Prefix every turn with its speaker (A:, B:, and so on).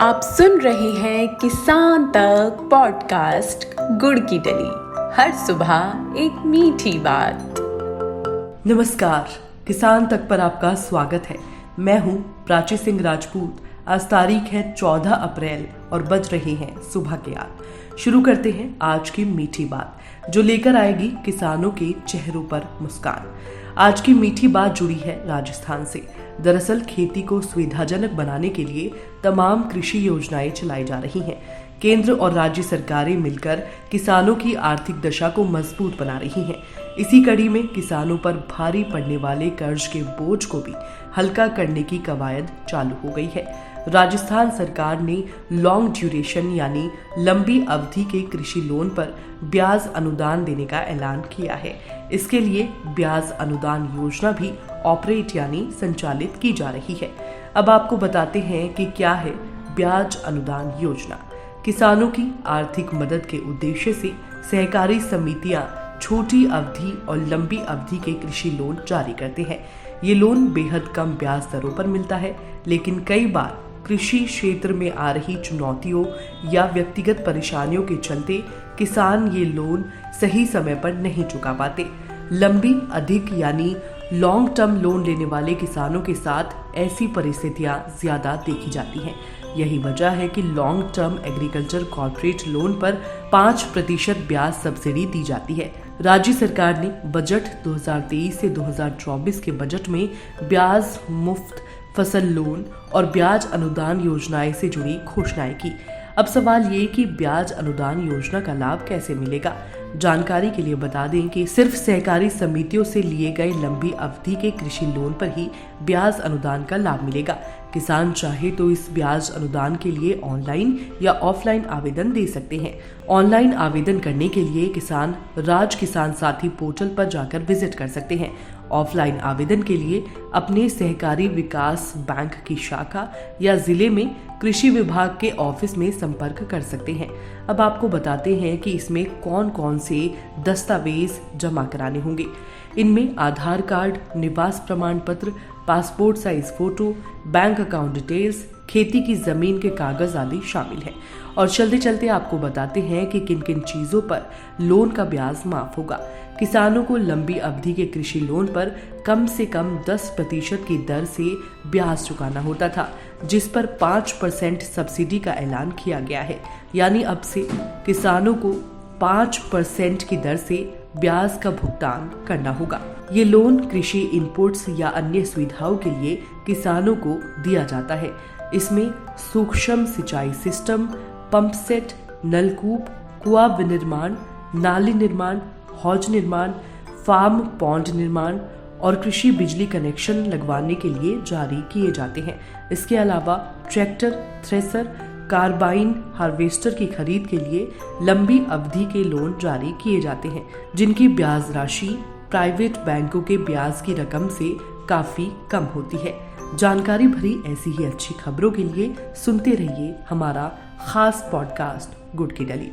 A: आप सुन रहे हैं किसान तक पॉडकास्ट गुड़ की डली। हर सुबह एक मीठी बात।
B: नमस्कार, किसान तक पर आपका स्वागत है। मैं हूं प्राची सिंह राजपूत। आज तारीख है 14 अप्रैल और बज रहे हैं सुबह के 8। शुरू करते हैं आज की मीठी बात, जो लेकर आएगी किसानों के चेहरों पर मुस्कान। आज की मीठी बात जुड़ी है राजस्थान से। दरअसल खेती को सुविधाजनक बनाने के लिए तमाम कृषि योजनाएं चलाई जा रही हैं। केंद्र और राज्य सरकारें मिलकर किसानों की आर्थिक दशा को मजबूत बना रही हैं। इसी कड़ी में किसानों पर भारी पड़ने वाले कर्ज के बोझ को भी हल्का करने की कवायद चालू हो गई है। राजस्थान सरकार ने लॉन्ग ड्यूरेशन यानी लंबी अवधि के कृषि लोन पर ब्याज अनुदान देने का ऐलान किया है। इसके लिए ब्याज अनुदान योजना भी ऑपरेट यानी संचालित की जा रही है। अब आपको बताते हैं कि क्या है ब्याज अनुदान योजना। किसानों की आर्थिक मदद के उद्देश्य से सहकारी समितियां छोटी अवधि और लंबी अवधि के कृषि लोन जारी करते हैं। ये लोन बेहद कम ब्याज दरों पर मिलता है, लेकिन कई बार कृषि क्षेत्र में आ रही चुनौतियों या व्यक्तिगत परेशानियों के चलते किसान ये लोन सही समय पर नहीं चुका पाते। लंबी अधिक यानी लॉन्ग टर्म लोन लेने वाले किसानों के साथ ऐसी परिस्थितियां ज्यादा देखी जाती हैं। यही वजह है कि long term agriculture corporate loan पर 5% ब्याज सब्सिडी दी जाती है। राज्य सरकार ने बजट 2023 से 2024 के बजट में ब्याज मुफ्त फसल लोन और ब्याज अनुदान योजनाएं से जुड़ी घोषणाएं की। अब सवाल ये कि ब्याज अनुदान योजना का लाभ कैसे मिलेगा। जानकारी के लिए बता दें कि सिर्फ सहकारी समितियों से लिए गए लंबी अवधि के कृषि लोन पर ही ब्याज अनुदान का लाभ मिलेगा। किसान चाहे तो इस ब्याज अनुदान के लिए ऑनलाइन या ऑफलाइन आवेदन दे सकते हैं। ऑनलाइन आवेदन करने के लिए किसान राज किसान साथी पोर्टल पर जाकर विजिट कर सकते हैं। ऑफलाइन आवेदन के लिए अपने सहकारी विकास बैंक की शाखा या जिले में कृषि विभाग के ऑफिस में संपर्क कर सकते हैं। अब आपको बताते हैं कि इसमें कौन कौन से दस्तावेज जमा कराने होंगे। इनमें आधार कार्ड, निवास प्रमाण पत्र, passport size photo, bank account details, खेती की जमीन के कागज आदि शामिल हैं। और चलते चलते आपको बताते हैं कि किन किन चीजों पर लोन का ब्याज माफ होगा। किसानों को लंबी अवधि के कृषि लोन पर कम से कम 10% की दर से ब्याज चुकाना होता था, जिस पर 5% सब्सिडी का ऐलान किया गया है। यानी अब से किसानों को 5% की दर से ब्याज का भुगतान करना होगा। ये लोन कृषि इनपुट्स या अन्य सुविधाओं के लिए किसानों को दिया जाता है। इसमें सूक्ष्म सिंचाई सिस्टम, पंप सेट, नलकूप, कुआं विनिर्माण, नाली निर्माण, हौज निर्माण, फार्म पॉन्ड निर्माण और कृषि बिजली कनेक्शन लगवाने के लिए जारी किए जाते हैं। इसके अलावा ट्रैक्टर, थ्रेसर, कार्बाइन, हार्वेस्टर की खरीद के लिए लंबी अवधि के लोन जारी किए जाते हैं, जिनकी ब्याज राशि प्राइवेट बैंकों के ब्याज की रकम से काफी कम होती है। जानकारी भरी ऐसी ही अच्छी खबरों के लिए सुनते रहिए हमारा खास पॉडकास्ट गुड़ की डली।